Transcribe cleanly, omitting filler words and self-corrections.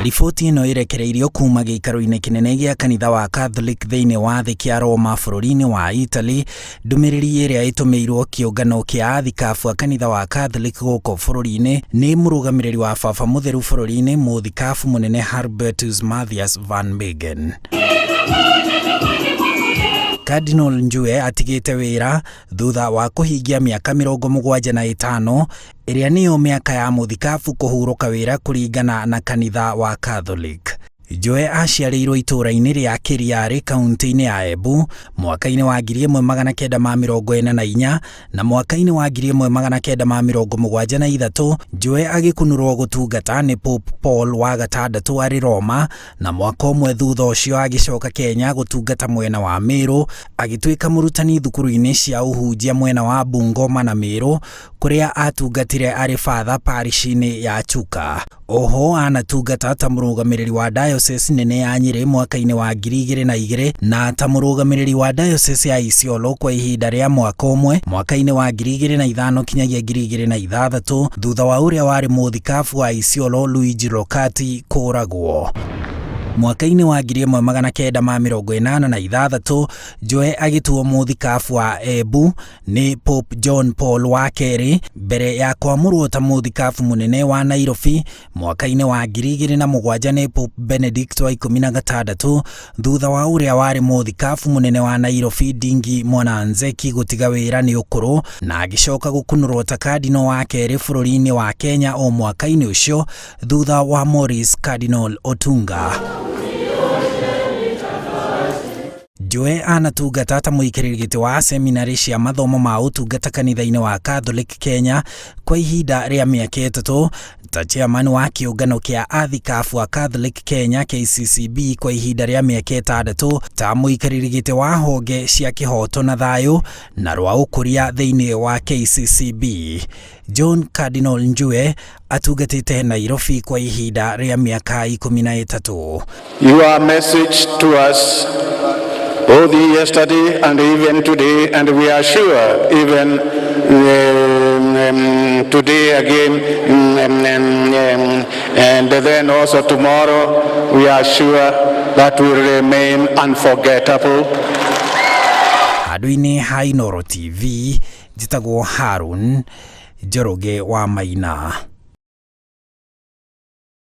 Riboti ĩno ĩrekereirio kuma gĩikaro-inĩ kĩnene gĩa kanitha wa Catholic thĩinĩ wa thĩ kĩa Roma bũrũri-inĩ wa Italy. Ndũmĩrĩri ĩrĩa ĩtũmĩirwo kĩũngano kĩa athikabu a kanitha wa Catholic gũkũ bũrũri-inĩ nĩ mũrũgamĩrĩri wa baba mũtheru bũrũri-inĩ mũthikabu mũnene Hubertus Matthias van Megen. Cardinal Njue atigĩte wĩra thutha wa kũhingia mĩaka 75 ĩrĩa nĩyo mĩaka ya mũthikabu kũhurũka wĩra kũringana na kanitha wa Catholic. Njue aciarĩirwo itũũra-inĩ rĩa Kĩriarĩ kaunti-inĩ ya Embu mwaka-inĩ wa 1944 na mwaka-inĩ wa 1973 Njue agĩkunũrwo gũtungata nĩ Pope Paul wa gatandatũ arĩ Roma, na mwaka ũmwe thutha ũcio agĩcoka Kenya gũtungata mwena wa Meru, agĩtuĩka mũrutani thukuru-inĩ cia ũhunjia mwena wa Bungoma na Meru, kũrĩa atungatire arĩ father parish-inĩ ya Chuka. Oho anatungata ta mũrũgamĩrĩri wa diocese nene ya Nyĩrĩ mwaka-inĩ wa 2002 na ta mũrũgamĩrĩri wa diocese ya Isiolo kwa ihinda rĩa mwaka ũmwe mwaka-inĩ wa 2005 kinyagia 2006 thutha wa ũrĩa warĩ mũthikabu wa Isiolo Luigi Rokati kũragwo. Mwaka-inĩ wa 1986 Njue agĩtuo mũthikabu wa Embu nĩ Pope John Paul wa kerĩ mbere ya kwamũrwo ta mũthikabu mũnene wa Nairobi mwaka-inĩ wa 2007 nĩ Pope Benedict wa 16 thutha wa ũrĩa warĩ mũthikabu mũnene wa Nairobi Ndingi Mwananzeki gũtiga wĩra nĩ ũkũrũ na agĩcoka gũkunũrwo ta cardinal wa kerĩ bũrũri-inĩ wa Kenya o mwaka-inĩ ũcio thutha wa Maurice Cardinal Otunga. Njue anatungata ta mũikarĩri gĩtĩ wa seminari cia mathomo ma ũtungata kanitha-inĩ wa Catholic Kenya kwa ihinda rĩa mĩaka 3, ta chairman wa kĩũngano kĩa athikabu a Catholic Kenya KCCB kwa ihinda rĩa mĩaka 6, ta mũikarĩri gĩtĩ wa honge cia kĩhoto na thayũ na rwa ũkũria thĩinĩ wa KCCB. John Cardinal Njue atungatĩte Nairobi kwa ihinda rĩa mĩaka 13. Your message to us both yesterday and even today, and we are sure even today again, and then also tomorrow, we are sure that will remain unforgettable. Handũ-inĩ ha Inooro TV, njĩtagwo Harun Njoroge wa Maina.